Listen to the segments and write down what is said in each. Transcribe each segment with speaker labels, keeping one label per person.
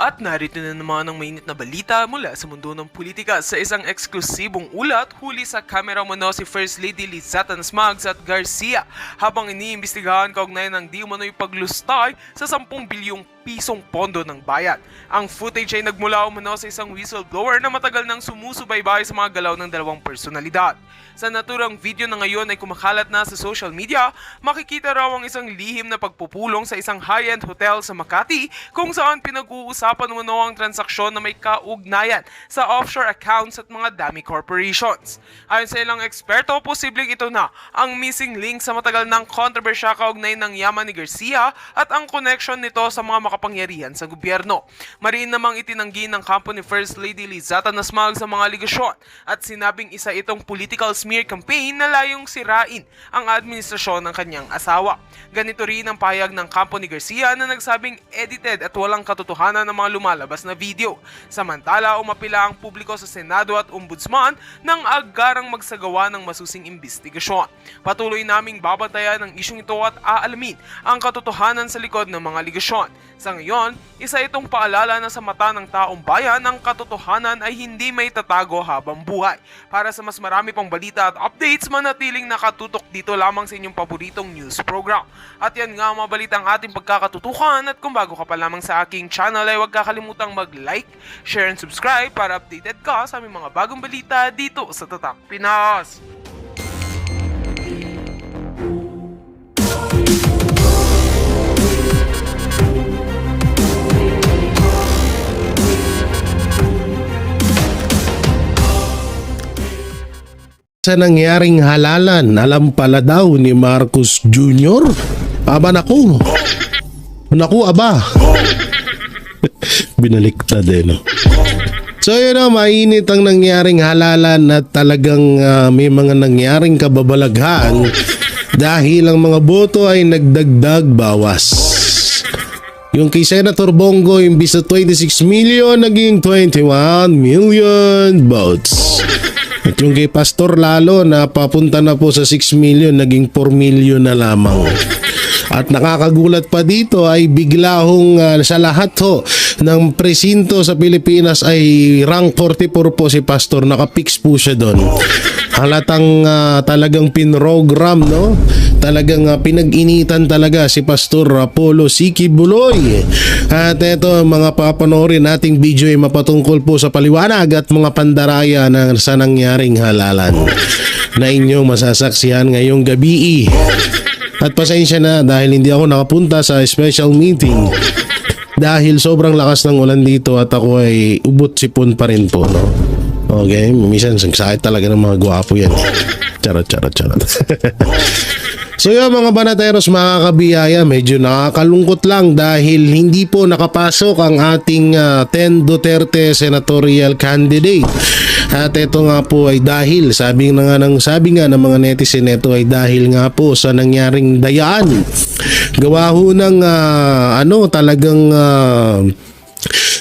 Speaker 1: At narito na naman ang mainit na balita mula sa mundo ng politika sa isang eksklusibong ulat huli sa kamera umano si First Lady Lizzatta Smags at Garcia habang iniimbestigahan kaugnay ng di umano'y paglustay sa 10 bilyong pisong pondo ng bayan. Ang footage ay nagmula umano sa isang whistleblower na matagal nang sumusubaybay sa mga galaw ng dalawang personalidad. Sa naturang video na ngayon ay kumakalat na sa social media, makikita raw ang isang lihim na pagpupulong sa isang high-end hotel sa Makati kung saan pinag-uusapan umano ang transaksyon na may kaugnayan sa offshore accounts at mga dummy corporations. Ayon sa ilang eksperto, posibleng ito na ang missing link sa matagal ng kontrobersya kaugnay ng yaman ni Garcia at ang connection nito sa mga makapangyarihan sa gobyerno. Mariin namang itinanggi ng kampo ni First Lady Lizzatta Smags sa mga aligasyon at sinabing isa itong political smear campaign na layong sirain ang administrasyon ng kanyang asawa. Ganito rin ang pahayag ng kampo ni Garcia na nagsabing edited at walang katotohanan ng mga lumalabas na video. Samantala, umapila ang publiko sa Senado at Ombudsman nang agarang magsagawa ng masusing imbestigasyon. Patuloy naming babantayan ang isyong ito at aalamin ang katotohanan sa likod ng mga aligasyon. Sa ngayon, isa itong paalala na sa mata ng taong bayan ang katotohanan ay hindi may tatago habang buhay. Para sa mas marami pang balita at updates, manatiling nakatutok dito lamang sa inyong paboritong news program. At yan nga ang mga balita ang ating pagkakatutukan at kung bago ka pa lamang sa aking channel ay huwag kakalimutang mag-like, share and subscribe para updated ka sa aming mga bagong balita dito sa Tatak Pinas.
Speaker 2: Sa nangyaring halalan, alam pala daw ni Marcos Jr. Aba naku. Naku aba. Binaliktad no. So yun na, mainit ang nangyaring halalan at talagang may mga nangyaring kababalaghan dahil ang mga boto ay nagdagdag bawas. Yung kay Senator Bongo, imbis na 26 million, naging 21 million votes. At yung kay Pastor Lalo na papunta na po sa 6 million, naging 4 million na lamang. At nakakagulat pa dito ay bigla hong sa lahat ho ng presinto sa Pilipinas ay rank 44 po si Pastor. Nakapix po siya doon. Halatang talagang pinrogram, no? Talagang pinag-initan talaga si Pastor Apollo Siki Buloy. At ito mga papanoorin nating video ay mapatungkol po sa paliwanag at mga pandaraya na sa nangyaring halalan na inyong masasaksihan ngayong gabi. At pasensya na dahil hindi ako nakapunta sa special meeting dahil sobrang lakas ng ulan dito at ako ay ubot sipon pa rin po, no? Okay, minsan sakit talaga ng mga gwapo yan. Charot. So yun mga banateros, mga kabiyaya, medyo nakakalungkot lang dahil hindi po nakapasok ang ating 10 Duterte senatorial candidate. At ito nga po ay dahil, sabi nga ng mga netizen, ito ay dahil nga po sa nangyaring dayaan. Gawa ho ng talagang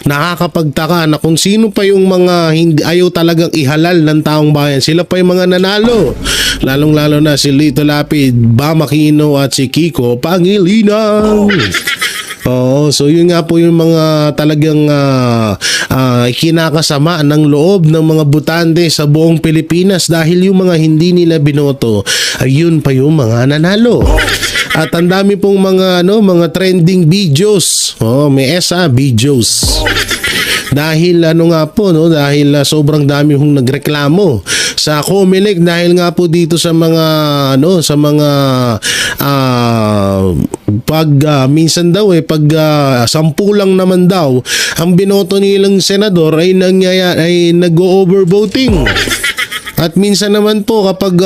Speaker 2: nakakapagtaka na kung sino pa yung mga hindi ayaw talagang ihalal ng taong bayan. Sila pa yung mga nanalo. Lalong-lalo na si Lito Lapid, Bam Aquino at si Kiko Pangilinan. Oo, so yun nga po yung mga talagang kinakasama ng loob ng mga butante sa buong Pilipinas dahil yung mga hindi nila binoto ay yun pa yung mga nanalo. At ang dami pong mga trending videos. Oh, may videos. Dahil dahil sobrang dami hong nagreklamo sa Comelec dahil nga po dito sa mga minsan daw pag 10 lang naman daw ang binoto nilang senador ay nag-overvoting. At minsan naman po kapag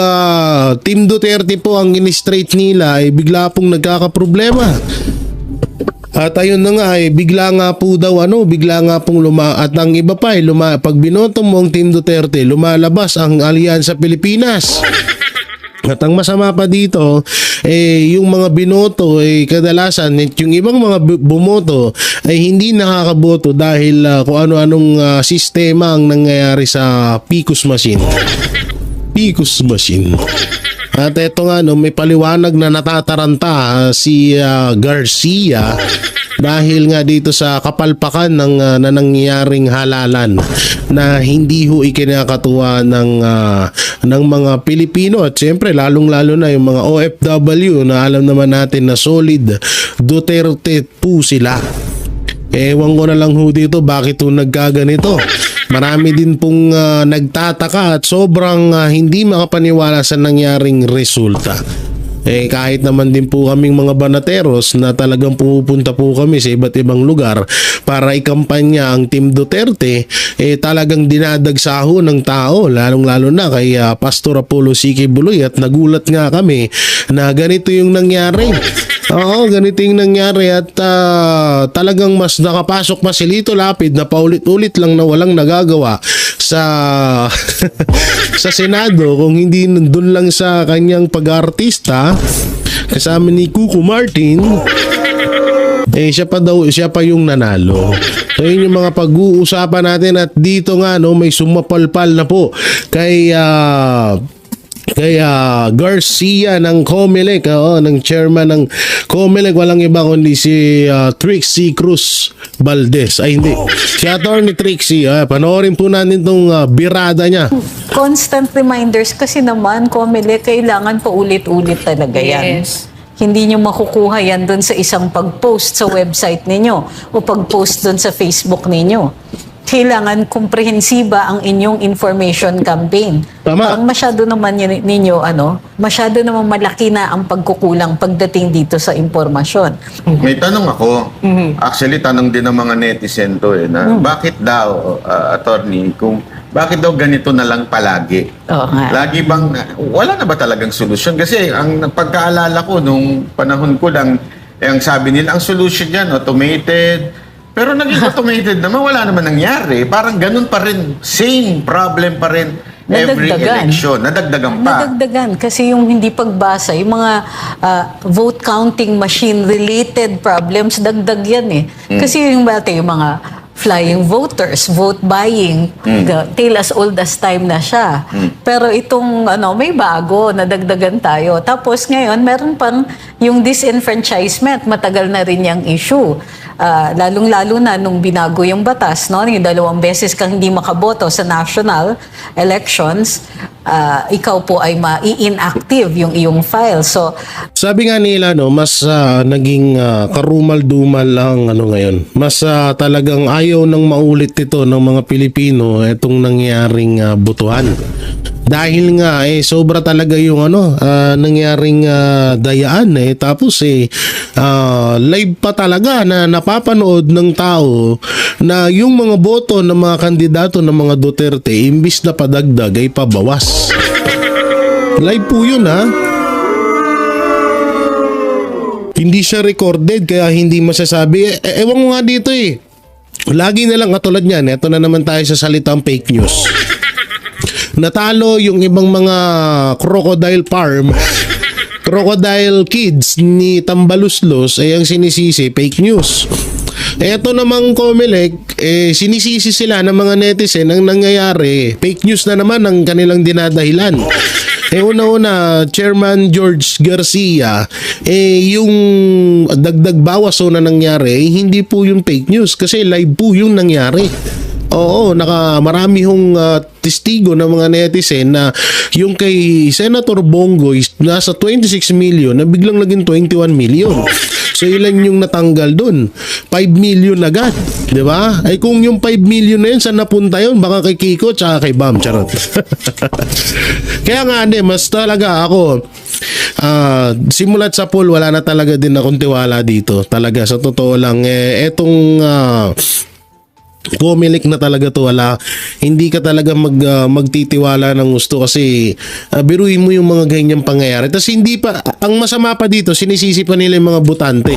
Speaker 2: Team Duterte po ang in-straight nila ay bigla pong nagkakaproblema. At ayun na nga bigla nga pong at ang iba pa pag binoto mo ang Team Duterte, lumalabas ang Alyansa Pilipinas. At ang masama pa dito, yung mga binoto kadalasan yung ibang mga bumoto ay hindi nakakaboto dahil kung ano-anong sistema ang nangyayari sa PICOS machine. Picos machine. At eto nga no, may paliwanag na natataranta si Garcia dahil nga dito sa kapalpakan ng na nangyaring halalan na hindi ho ikinakatuwa ng mga Pilipino at siyempre lalong-lalo na yung mga OFW na alam naman natin na solid Duterte po sila. Ewan ko na lang ho dito bakit ho nagkaganito. Marami din pong nagtataka at sobrang hindi makapaniwala sa nangyaring resulta. Kahit naman din po kaming mga banateros na talagang pumupunta po kami sa iba't ibang lugar para ikampanya ang Team Duterte, talagang dinadagsaho ng tao, lalong-lalo na kay Pastor Apollo C.K. Buloy at nagulat nga kami na ganito yung nangyari. Oo, ganito yung nangyari at talagang mas nakapasok pa si Lito Lapid na paulit-ulit lang na walang nagagawa sa sa Senado kung hindi nandun lang sa kanyang pag-artista kasama ni Cuco Martin. Siya pa yung nanalo. So yun yung mga pag-uusapan natin at dito nga no, may sumapalpal na po kay Garcia ng Comelec, ng chairman ng Comelec, walang iba kundi si Trixie Cruz Valdez. Ay hindi, si Attorney Trixie. Panoorin po natin itong birada niya.
Speaker 3: Constant reminders kasi naman, Comelec, kailangan pa ulit-ulit talaga yan.
Speaker 4: Yes.
Speaker 3: Hindi nyo makukuha yan dun sa isang pag-post sa website ninyo o pag-post dun sa Facebook ninyo. Kailangan komprehensiba ang inyong information campaign.
Speaker 2: Tama.
Speaker 3: Parang masyado naman ninyo, masyado naman malaki na ang pagkukulang pagdating dito sa impormasyon.
Speaker 5: May tanong ako. Actually, tanong din ng mga netizen to na bakit daw, attorney, bakit daw ganito na lang palagi?
Speaker 3: Oo nga.
Speaker 5: Lagi bang, wala na ba talagang solusyon? Kasi ang pagkaalala ko nung panahon ko lang, ang sabi nila, ang solution yan, automated. Pero naging automated naman, wala naman nangyari. Parang ganun pa rin, same problem pa rin every election. Nadagdagan pa.
Speaker 3: Nadagdagan kasi yung hindi pagbasa, yung mga vote counting machine related problems, dagdag yan eh. Kasi yung mga flying voters, vote buying, tale as old as time na siya. Pero itong may bago, nadagdagan tayo. Tapos ngayon, meron pang yung disenfranchisement, matagal na rin yung issue. Lalong-lalo na nung binago yung batas, yung 2 beses kang hindi makaboto sa national elections, ikaw po ay ma-inactive yung iyong file. So,
Speaker 2: sabi nga nila mas naging karumal-dumal lang ngayon. Mas talagang ayaw nang maulit ito ng mga Pilipino itong nangyaring botohan. Dahil nga sobra talaga yung nangyaring dayaan tapos live pa talaga na napapanood ng tao na yung mga boto ng mga kandidato ng mga Duterte imbis na padagdag ay pabawas. Live po yun Hindi siya recorded kaya hindi masasabi. Ewan mo nga dito lagi na lang katulad niyan. Ito na naman tayo sa salitang fake news. Natalo yung ibang mga crocodile farm, crocodile kids ni Tambaluslos ang sinisisi fake news. Eto namang Comelec, sinisisi sila ng mga netizen ang nangyayari. Fake news na naman ang kanilang dinadahilan. Una-una, Chairman George Garcia, yung dagdag bawas na nangyari, hindi po yung fake news kasi live po yung nangyari. Oo, marami hong testigo ng mga netizen na yung kay Senator Bongo nasa 26 million na biglang naging 21 million. So ilan yung natanggal dun? 5 million agad, di ba? Ay kung yung 5 million na yun, saan napunta yun? Baka kay Kiko tsaka kay Bam, charot. Kaya nga mas talaga ako, simulat sa poll, wala na talaga din akong tiwala dito. Talaga, sa totoo lang, etong Comelec na talaga to, hindi ka talaga magtitiwala ng gusto kasi biruin mo yung mga ganyang pangyayari. Tapos hindi pa, ang masama pa dito, sinisisi pa nila yung mga botante.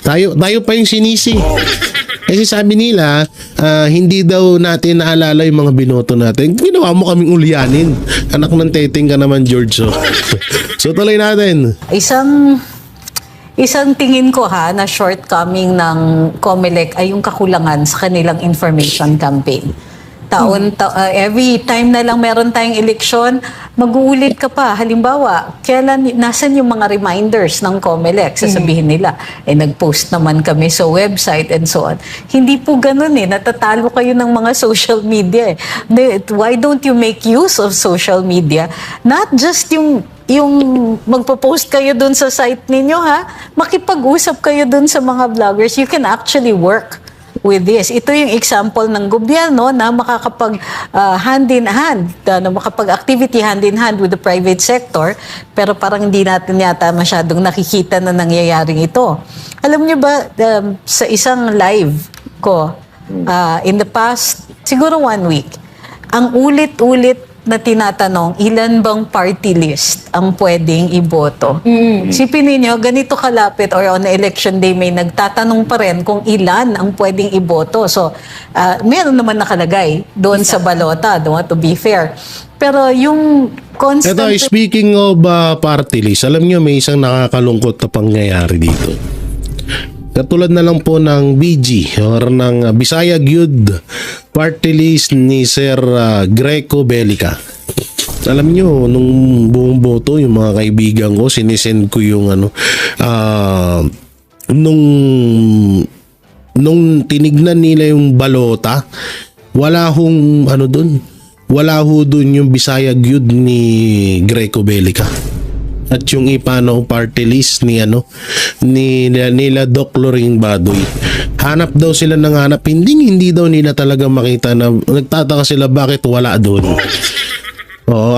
Speaker 2: Tayo pa yung sinisi. Kasi sabi nila, hindi daw natin naalala yung mga binoto natin. Ginawa mo kaming ulyanin. Anak ng teteng ka naman, George. So tuloy natin.
Speaker 3: Isang tingin ko na shortcoming ng Comelec ay yung kakulangan sa kanilang information campaign. Every time na lang meron tayong eleksyon, mag-uulit ka pa. Halimbawa, nasan yung mga reminders ng COMELEC? Sasabihin nila, nag-post naman kami sa website and so on. Hindi po ganun natatalo kayo ng mga social media. Why don't you make use of social media? Not just yung magpo-post kayo dun sa site ninyo, makipag-usap kayo dun sa mga vloggers. You can actually work with this. Ito yung example ng gobyerno na makakapag hand in hand, makapag-activity hand in hand with the private sector, pero parang hindi natin yata masyadong nakikita na nangyayaring ito. Alam niyo ba, sa isang live ko, in the past, siguro 1 week, ang ulit-ulit na tinatanong, ilan bang party list ang pwedeng iboto? Sipin ninyo, ganito kalapit or on election day may nagtatanong pa rin kung ilan ang pwedeng iboto. So, meron naman nakalagay doon sa balota, to be fair. Pero yung constant...
Speaker 2: Ito, speaking of party list, alam nyo may isang nakakalungkot na pangyayari dito. Katulad na lang po ng BG or ng Bisaya Gyud party list ni Sir Greco Belica. Alam nyo, nung buong boto, yung mga kaibigan ko, sinisend ko yung nung tinignan nila yung balota, wala hong wala ho dun yung Bisaya Gyud ni Greco Belica. At yung ipano party list ni nila Doc Loring Badoy. Hanap daw sila ng hanap, hindi daw nila talaga makita na nagtataka sila bakit wala doon.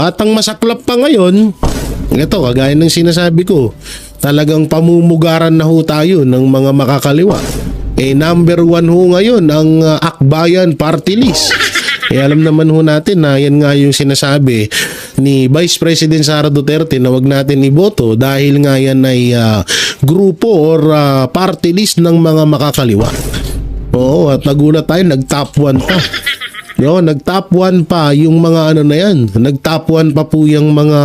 Speaker 2: At ang masaklap pa ngayon, ito kagaya ng sinasabi ko, talagang pamumugaran na ho tayo ng mga makakaliwa. Number 1 ho ngayon ang Akbayan party list. Alam naman ho natin na yan nga yung sinasabi ni Vice President Sara Duterte na wag natin iboto dahil nga yan ay grupo or party list ng mga makakaliwa. At nagulat tayo, nag-top 1 pa. Nag-top 1 pa yung mga na yan. Nag-top 1 pa po yung mga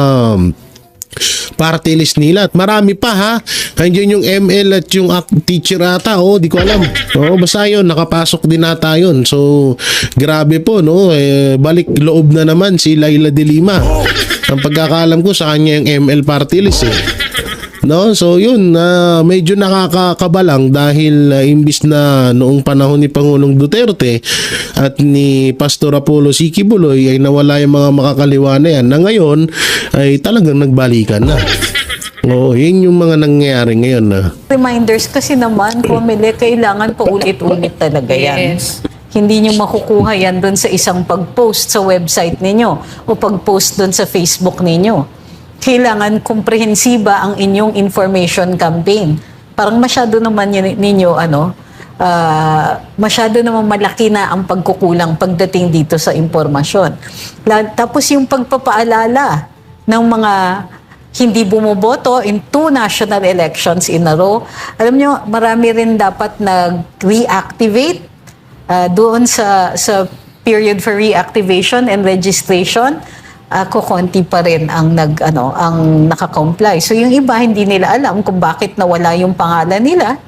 Speaker 2: party list nila. At marami pa Andiyan yung ML at yung teacher ata. Di ko alam. Basta yun, nakapasok din ata yun. So, grabe po, balik loob na naman si Laila de Lima. Ang pagkakalam ko sa kanya yung ML party list So yun, medyo nakakakabalang dahil imbis na noong panahon ni Pangulong Duterte at ni Pastor Apollo Sikibuloy ay nawala yung mga makakaliwa na yan, na ngayon ay talagang nagbalikan na. Yun yung mga nangyayari ngayon.
Speaker 3: Reminders kasi naman, COMELEC, kailangan pa ulit-ulit talaga yan.
Speaker 4: Yes.
Speaker 3: Hindi nyo makukuha yan doon sa isang pag-post sa website ninyo o pag-post doon sa Facebook ninyo. Kailangan komprehensiba ang inyong information campaign. Parang masyado naman ninyo, masyado naman malaki na ang pagkukulang pagdating dito sa impormasyon. Tapos yung pagpapaalala ng mga hindi bumoboto in 2 national elections in a row. Alam nyo, marami rin dapat nag-reactivate doon sa period for reactivation and registration. Kukunti pa rin ang naka-comply. So yung iba hindi nila alam kung bakit nawala yung pangalan nila.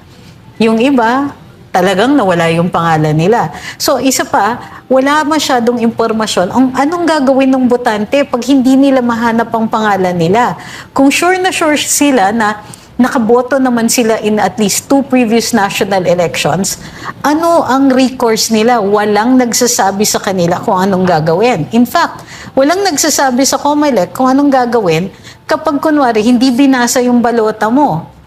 Speaker 3: Yung iba talagang nawala yung pangalan nila. So isa pa, wala masyadong impormasyon ang anong gagawin ng botante pag hindi nila mahanap ang pangalan nila. Kung sure na sure sila na nakaboto naman sila in at least 2 previous national elections, ano ang recourse nila? Walang nagsasabi sa kanila kung anong gagawin. In fact, walang nagsasabi sa COMELEC kung anong gagawin kapag kunwari hindi binasa yung balota mo.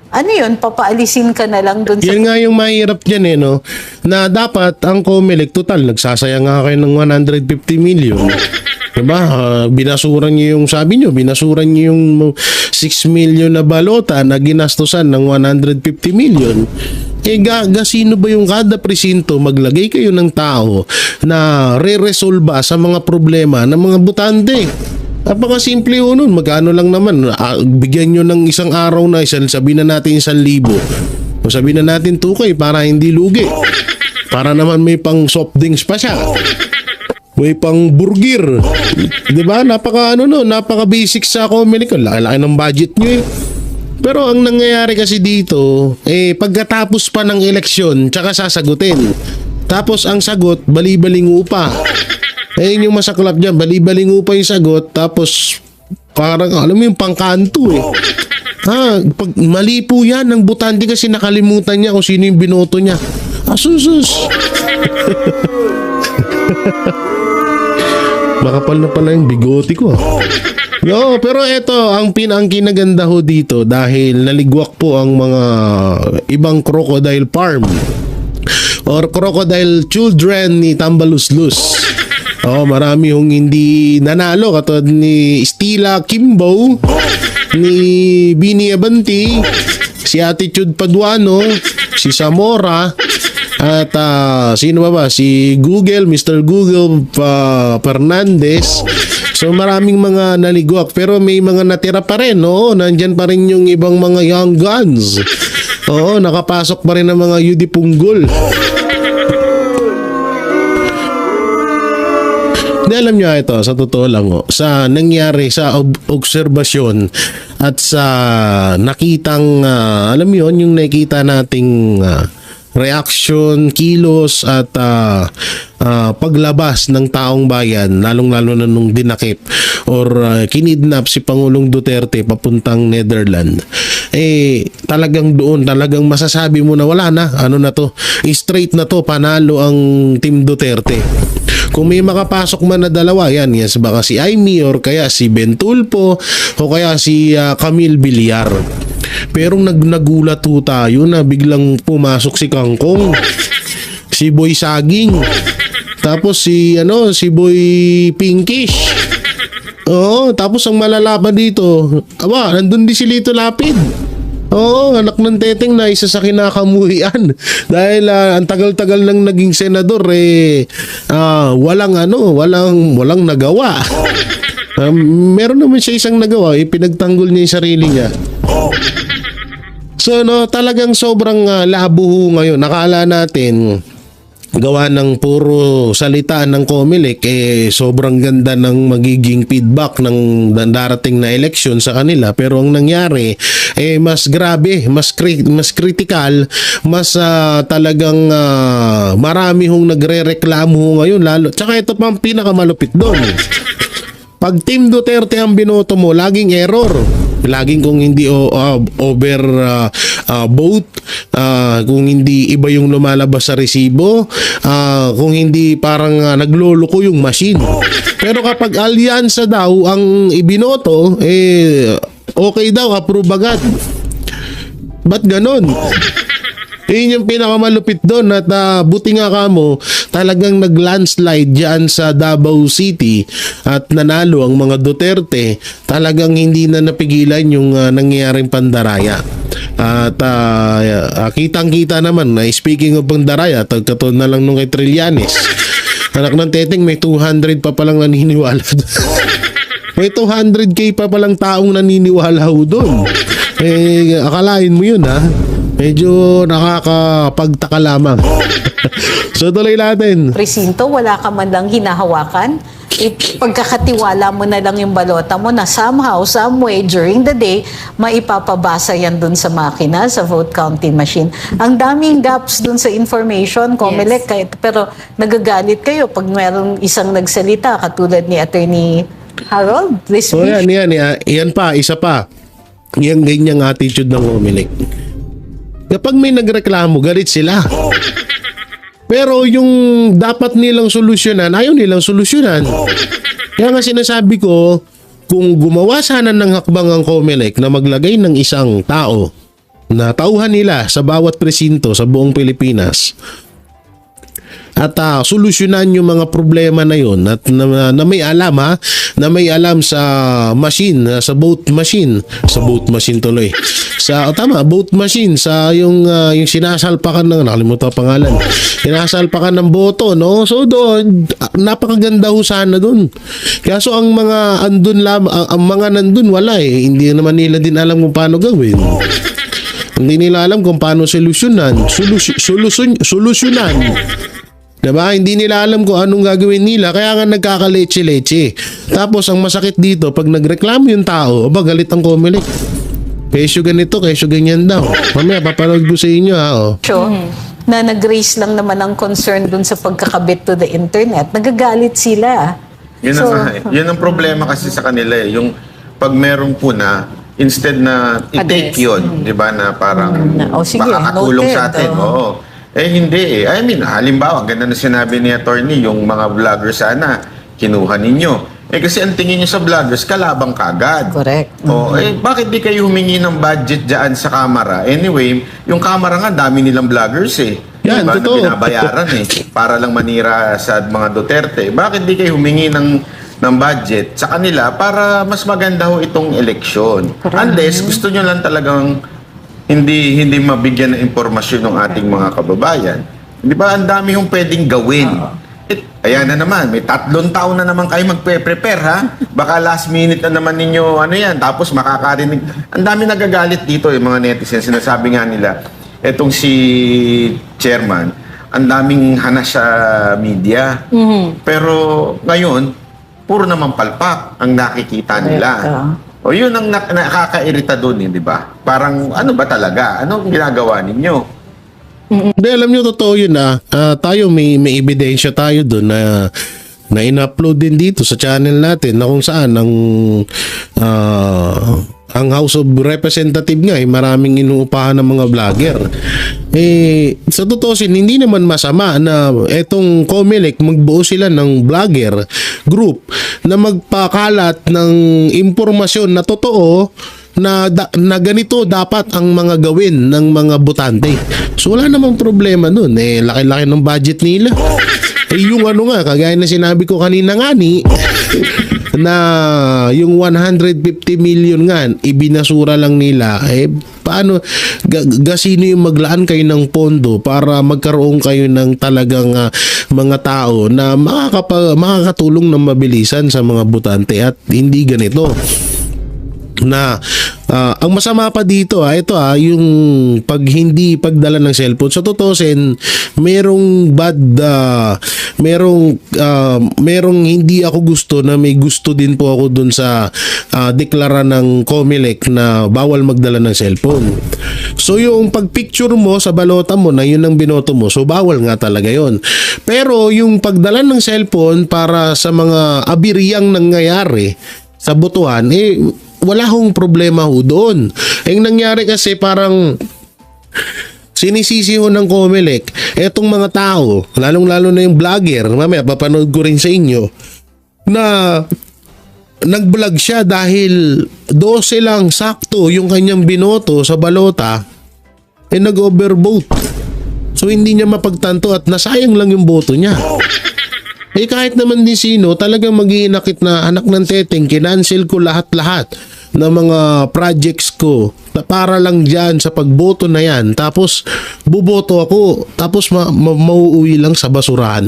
Speaker 3: Ano yun? Papaalisin ka na lang dun sa...
Speaker 2: Yan nga yung mahirap dyan na dapat ang COMELEC total, nagsasayang nga kayo ng 150 million. Diba? Binasuran nyo yung, sabi nyo, binasuran nyo yung 6 million na balota na ginastusan ng 150 million. Sino ba yung kada presinto maglagay kayo ng tao na re-resolba sa mga problema ng mga botante? Napaka-simple yun nun. Magkano lang naman. Bigyan nyo ng isang araw na sabihin na natin 1,000. O sabihin na natin 2K para hindi lugi. Para naman may pang soft drinks pa siya. May pang burger. Diba? Napaka-basic sa COMELEC. Laki ng budget nyo Pero ang nangyayari kasi dito, pagkatapos pa ng eleksyon, tsaka sasagutin. Tapos ang sagot, bali-balingo pa. Yung masaklap dyan, bali-balingo pa yung sagot, tapos parang, alam mo yung pangkanto eh. Pag mali po yan ng butante kasi nakalimutan niya kung sino yung binoto niya. Asusus! Makapal na pala yung bigote ko. No, pero eto, ang kinaganda ho dito dahil naligwak po ang mga ibang crocodile farm or crocodile children ni Tambaluslus. Marami hong hindi nanalo katulad ni Stila Kimbo, ni Bini Abanti, si Attitude Paduano, si Zamora, at sino ba? Si Google, Mr. Google Fernandez. So maraming mga naligwak pero may mga natira pa rin. Nandyan pa rin yung ibang mga young guns. Nakapasok pa rin ang mga Yudi Punggol. Alam nyo ito, sa totoo lang sa nangyari sa obserbasyon at sa nakitang, alam mo yun, yung nakita nating reaction, kilos at paglabas ng taong bayan, lalong-lalo na nung dinakip or kinidnap si Pangulong Duterte papuntang Netherlands. Talagang doon, talagang masasabi mo na wala na, na to, straight na to, panalo ang Team Duterte. Kung may makapasok man na dalawa, yan baka si Aimee or kaya si Ben Tulfo o kaya si Camille Villar. Pero nagulat ho tayo na biglang pumasok si Kangkong, si Boy Saging, tapos si Boy Pinkish. Tapos ang malalaban dito, nandun din si Lito Lapid. Anak ng teteng na isa sa kinakamuhian dahil ang tagal-tagal nang naging senador walang nagawa. Meron naman siya isang nagawa, pinagtanggol niya yung sarili niya. So talagang sobrang labo ho ngayon. Nakala natin gawa ng puro salita ng COMELEC sobrang ganda ng magiging feedback ng darating na eleksyon sa kanila, pero ang nangyari mas grabe, mas critical, mas talagang marami hong nagrereklamo ho ngayon lalo. Tsaka ito pa ang pinakamalupit doon. Pag Team Duterte ang binoto mo, laging error. Laging kung hindi over vote, kung hindi iba yung lumalabas sa resibo, kung hindi parang nagloloko yung machine. Pero kapag alyansa daw ang ibinoto, okay daw, approve agad. Ba't ganon? Yun yung pinakamalupit doon at buti nga kamo talagang nag-landslide dyan sa Davao City at nanalo ang mga Duterte. Talagang hindi na napigilan yung nangyayaring pandaraya. At kitang-kita naman na speaking of pandaraya, katulad na lang nung kay Trillanes. Anak ng teteng, may 200 pa palang naniniwala. May 200k pa palang taong naniniwala ho doon. Akalain mo yun medyo nakakapagtaka lamang. So tuloy natin.
Speaker 3: Presinto, wala ka man lang hinahawakan. Pagkakatiwala mo na lang yung balota mo na somehow, some way, during the day, maipapabasa yan dun sa makina, sa vote counting machine. Ang daming gaps dun sa information, COMELEC, pero nagagalit kayo pag mayroong isang nagsalita, katulad ni Attorney Harold.
Speaker 2: So yan pa, isa pa. Yan ganyang attitude ng COMELEC. Kapag may nagreklamo, galit sila. Pero yung dapat nilang solusyonan, ayaw nilang solusyonan. Kaya nga sinasabi ko, kung gumawa sana ng hakbang ang COMELEC na maglagay ng isang tao na tauhan nila sa bawat presinto sa buong Pilipinas at solusyonan yung mga problema na yun at na may alam na may alam sa machine, sa vote machine tuloy. Vote machine sa yung sinasalpakan ng nakalimutan ang pangalan. Sinasalpakan ng boto, no? So doon napakaganda ho sana doon. Kaso ang mga ang mga nandun wala hindi naman nila din alam kung paano gawin. Hindi nila alam kung paano solusyonan. Diba? Hindi nila alam kung anong gagawin nila, kaya nga nagkakaleche-leche. Tapos ang masakit dito, pag nagreklamo yung tao, galit ang COMELEC. Kesyo ganito, kesyo ganyan daw. Mamaya papanood ko sa inyo
Speaker 3: Sure. na nag-raise lang naman ang concern dun sa pagkakabit to the internet, nagagalit sila.
Speaker 5: Yun ang problema kasi sa kanila eh. Yung pag merong puna, instead na i-take
Speaker 3: Address.
Speaker 5: yun, di ba, na parang
Speaker 3: Sige,
Speaker 5: makakatulong
Speaker 3: noted,
Speaker 5: sa atin.
Speaker 3: oh.
Speaker 5: Oo. Eh, hindi eh. I mean, halimbawa, ganda na sinabi ni attorney, yung mga vlogger sana, kinuha ninyo. Eh, kasi ang tingin nyo sa vloggers, kalabang kagad.
Speaker 3: Correct.
Speaker 5: Oh, eh, bakit di kayo humingi ng budget dyan sa camera? Anyway, yung camera nga, dami nilang vloggers eh.
Speaker 2: Yan,
Speaker 5: Diba, na
Speaker 2: totoo.
Speaker 5: binabayaran eh. Para lang manira sa mga Duterte. Bakit di kayo humingi ng budget sa kanila para mas maganda ho itong eleksyon? Unless gusto nyo lang talagang hindi mabigyan ng impormasyon ng ating mga kababayan. Di ba, ang dami hong pwedeng gawin. Ayan na naman, may 3 taon na naman kayo magpe-prepare ha. Baka last minute na naman ninyo ano yan, tapos makakarinig. Ang dami nagagalit dito yung mga netizens. Sinasabi nga nila, etong si chairman, ang daming hanas sa media. Pero ngayon, puro naman palpak ang nakikita nila. O yun ang nakakairita doon, di ba? Parang ano ba talaga? Anong ginagawa ninyo?
Speaker 2: Hindi, alam nyo, totoo yun tayo may ebidensya tayo doon na in-upload din dito sa channel natin na kung saan ang House of Representative nga maraming inuupahan ng mga vlogger. Eh, sa totoo hindi naman masama na etong Comelec magbuo sila ng vlogger group na magpakalat ng impormasyon na totoo na ganito dapat ang mga gawin ng mga botante. So wala namang problema nun. Eh, laki-laki ng budget nila. Eh, yung ano nga, kagaya na sinabi ko kanina nga na yung 150 million nga, ibinasura lang nila. Eh, paano, gasino yung maglaan kayo ng pondo para magkaroon kayo ng talagang mga tao na makakatulong ng mabilisan sa mga botante at hindi ganito. Na ang masama pa dito ito yung hindi pagdala ng cellphone. So tutusin, merong merong hindi ako gusto na may gusto din po ako dun sa deklara ng Comelec na bawal magdala ng cellphone. So yung pagpicture mo sa balota mo na yun ang binoto mo, so bawal nga talaga yun. Pero yung pagdala ng cellphone para sa mga abiryang nangyayari sa botohan, wala hong problema ho doon. Ang nangyari kasi parang sinisisi ho ng Comelec etong mga tao, lalong-lalo na yung vlogger, mamaya papanood ko rin sa inyo, na nag-vlog siya dahil 12 lang sakto yung kanyang binoto sa balota, nag-overvote. So hindi niya mapagtanto at nasayang lang yung boto niya. Eh kahit naman din sino, talagang mag-iinakit na anak ng teteng, kinancel ko lahat-lahat ng mga projects ko para lang dyan sa pagboto na yan. Tapos buboto ako, tapos mauuwi lang sa basurahan.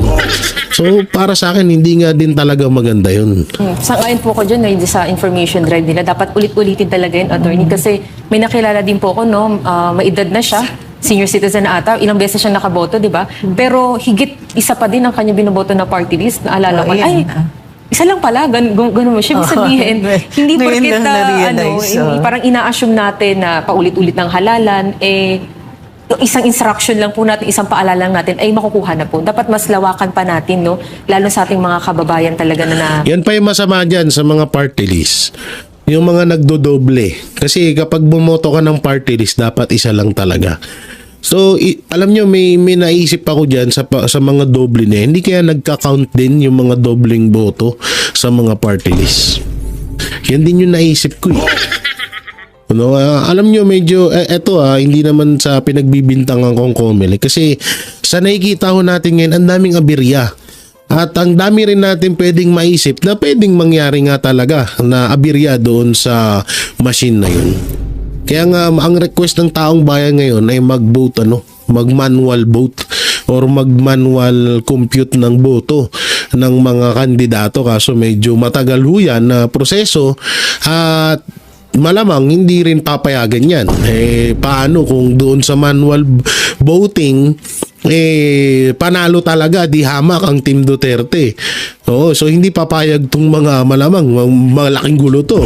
Speaker 2: So para sa akin, hindi nga din talaga maganda yun.
Speaker 4: Sang-ayon po ko dyan sa information drive nila. Dapat ulit-ulitin talaga yun, attorney. Kasi may nakilala din po ko, may edad na siya. Senior citizen na ata, ilang beses siya nakaboto, di ba? Pero higit isa pa din ang kanya binoboto na party list. Naalala ko, isa lang pala, ganun mo siya. Ibig sabihin, hindi porket parang ina-assume natin na paulit-ulit ng halalan, isang instruction lang po natin, isang paalala lang natin, ay makukuha na po. Dapat mas lawakan pa natin, no? Lalo sa ating mga kababayan talaga na
Speaker 2: Yan pa yung masama dyan sa mga party list. Yung mga nagdodoble. Kasi kapag bumoto ka ng party list, dapat isa lang talaga. So, alam nyo, may naisip ako dyan sa mga doble na. Hindi kaya nagka-count din yung mga dobleng boto sa mga party list. Yan din yung naisip ko eh. Alam nyo, medyo, hindi naman sa pinagbibintangan kong Comelec. Kasi sa nakikita ko natin ngayon, ang daming abirya. At ang dami rin natin pwedeng maisip na pwedeng mangyari nga talaga na abirya doon sa machine na yun. Kaya nga ang request ng taong bayan ngayon ay mag-vote, mag-manual vote or mag-manual compute ng boto ng mga kandidato. Kaso medyo matagal ho yan na proseso at malamang hindi rin papayagan yan. Paano kung doon sa manual voting panalo talaga, di hamak ang Team Duterte. So hindi papayag tong mga malamang malaking gulo to.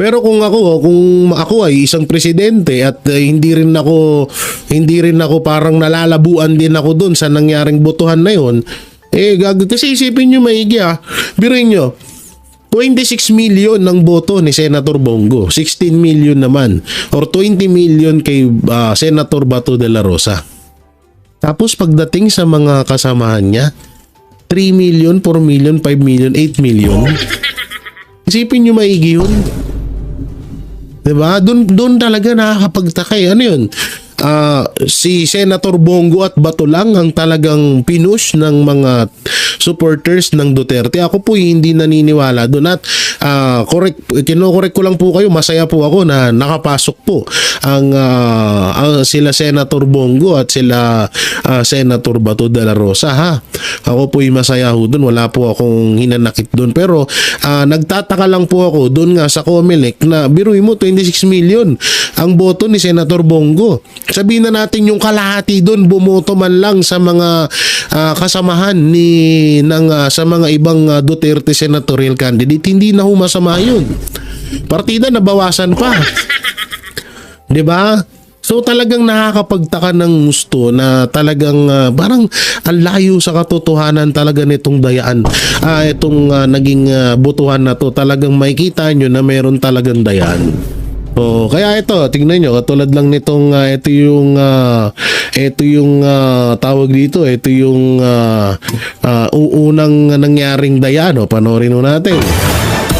Speaker 2: Pero kung ako ay isang presidente at hindi rin ako parang nalalabuan din ako doon sa nangyaring botohan na yon, kasi isipin nyo maigi biruin nyo, 26 million ng boto ni Senator Bongo, 16 million naman or 20 million kay Senator Bato de la Rosa. Tapos pagdating sa mga kasamahan niya, 3 million, 4 million, 5 million, 8 million. Isipin nyo maigi yun. Diba? Doon talaga nakakapagtaka. Ano yun? Si Senator Bongo at Bato lang ang talagang pinush ng mga supporters ng Duterte. Ako po hindi naniniwala doon at kino-correct ko lang po kayo, masaya po ako na nakapasok po ang sila Senator Bongo at sila Senator Bato de la Rosa Ako po masaya ho doon, wala po akong hinanakit doon, pero nagtataka lang po ako doon nga sa COMELEC na biruin mo 26 million ang boto ni Senator Bongo. Sabihin na natin yung kalahati doon bumoto man lang sa mga kasamahan sa mga ibang Duterte senatorial candidate, hindi na masama yun. Partida nabawasan pa. 'Di ba? So talagang nakakapagtaka ng gusto na talagang parang ang layo sa katotohanan talaga nitong dayaan. Itong naging botohan na to, talagang makikita nyo na meron talagang dayaan. Kaya ito, tingnan nyo, katulad lang nitong ito yung tawag dito, ito yung unang nangyaring daya, panoorin natin.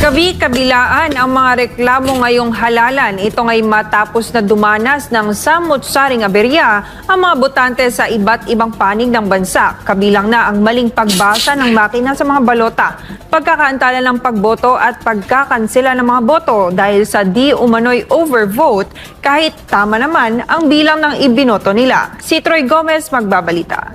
Speaker 6: Kabi-kabilaan ang mga reklamo ngayong halalan. Ito ngay matapos na dumanas ng samot-saring aberya ang mga botante sa iba't ibang panig ng bansa. Kabilang na ang maling pagbasa ng makina sa mga balota, pagkakaantala ng pagboto at pagkakansela ng mga boto dahil sa di umano'y overvote kahit tama naman ang bilang ng ibinoto nila. Si Troy Gomez magbabalita.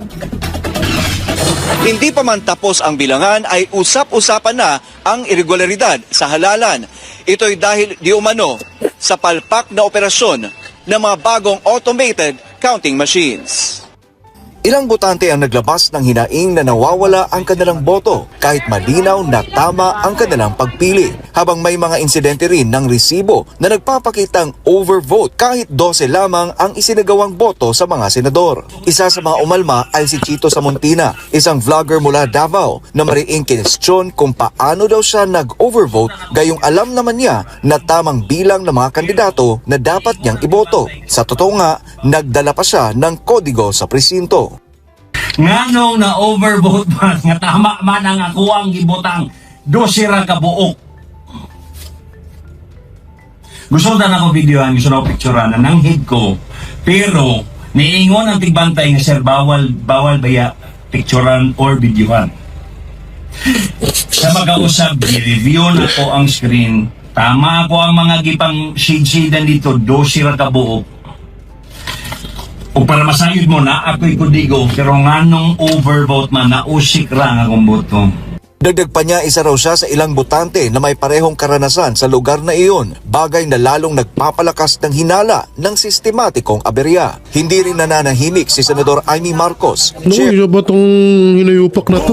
Speaker 7: Hindi pa man tapos ang bilangan ay usap-usapan na ang irregularidad sa halalan. Ito'y dahil di umano sa palpak na operasyon ng mga bagong automated counting machines. Ilang botante ang naglabas ng hinaing na nawawala ang kanilang boto kahit malinaw na tama ang kanilang pagpili. Habang may mga insidente rin ng resibo na nagpapakitang overvote kahit 12 lamang ang isinagawang boto sa mga senador. Isa sa mga umalma ay si Chito Samuntina, isang vlogger mula Davao na mariing kinestyon kung paano daw siya nag-overvote gayong alam naman niya na tamang bilang ng mga kandidato na dapat niyang iboto. Sa totoo nga, nagdala pa siya ng kodigo sa presinto.
Speaker 8: Nganong na overvote man nga tama man ang ako ang gibotang 12 ra ka buok. Gusto na ako videohan, gusto na ako picturean na ng head ko. Pero niingon ang tigbantay nga sir bawal baya picturean or videohan. Sa mag-ausap, i-review na ko ang screen. Tama ko ang mga gipang shade-shadean dito, 12 ra ka buok. O para masayod mo na ako'y kudigo, pero nganong overvote man na usik ra nga akong boto.
Speaker 7: Dagdag pa niya, isa raw siya sa ilang botante na may parehong karanasan sa lugar na iyon, bagay na lalong nagpapalakas ng hinala ng sistematikong aberya. Hindi rin nananahimik si Senador Amy Marcos.
Speaker 2: Isa ba itong hinayupak na to?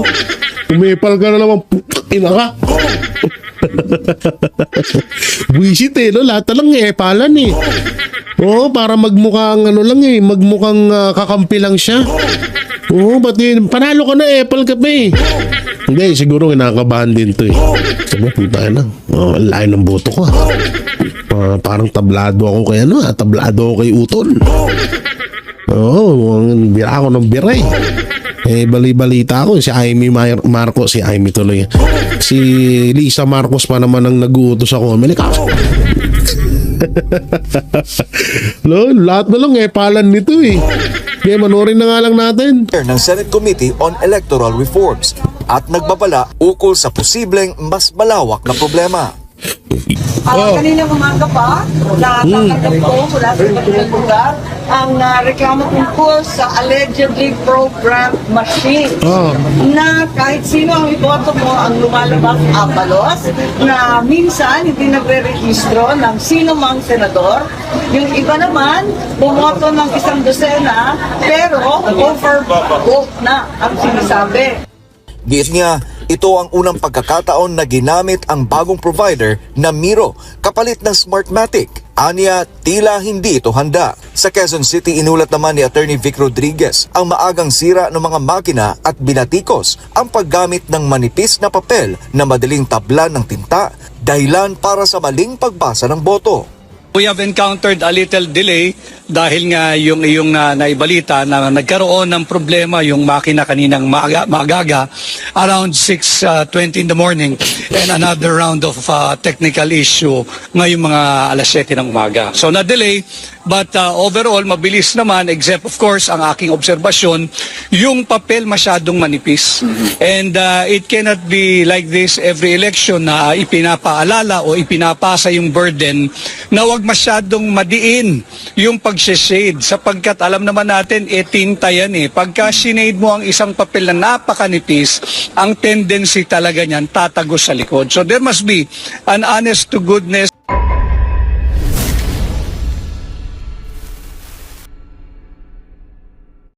Speaker 2: Umepal ka na naman, ina ka. Buisit lahat lang epalan para magmukhang magmukhang kakampi lang siya. Ba't panalo ka na, epal ka pa Hindi, siguro kinakabahan din to Sabi, puta na. Layo ng boto ko parang tablado ako kay tablado ako kay Utol. Bira ako ng bira bali-balita ako si Amy Marcos, si Amy tuloy. Si Lisa Marcos pa naman ang nag-uutos ako. Lahat na lang epalan nito Kaya manorin na nga lang natin.
Speaker 7: Ng Senate Committee on Electoral Reforms at nagbabala ukol sa posibleng mas malawak na problema.
Speaker 9: Kanina umaga pa, natatanggap ko mula sa iba't lugar ang reklamo tungkol sa allegedly programmed machine na kahit sino ang iboto mo ang lumalabas apalos na minsan hindi nagre-rehistro ng sino mang senador. Yung iba naman, bumoto ng 100 pero overvote na ang sinasabi.
Speaker 7: Giit niya, Ito ang unang pagkakataon na ginamit ang bagong provider na Miro kapalit ng Smartmatic. Anya, tila hindi ito handa. Sa Quezon City, inulat naman ni Attorney Vic Rodriguez ang maagang sira ng mga makina at binatikos ang paggamit ng manipis na papel na madaling tablan ng tinta, dahilan para sa maling pagbasa ng boto.
Speaker 10: We have encountered a little delay dahil nga yung iyong naibalita na nagkaroon ng problema yung makina kaninang magaga around 6:20 in the morning and another round of technical issue ngayong mga alas 7 ng umaga. So na-delay but overall mabilis naman except of course ang aking obserbasyon yung papel masyadong manipis and it cannot be like this every election na ipinapaalala o ipinapasa yung burden na wag masyadong madiin yung pag-shade sapagkat alam naman natin tinta yan pagka sinade mo ang isang papel na napakanipis ang tendency talaga niyan tatagos sa likod. So there must be an honest to goodness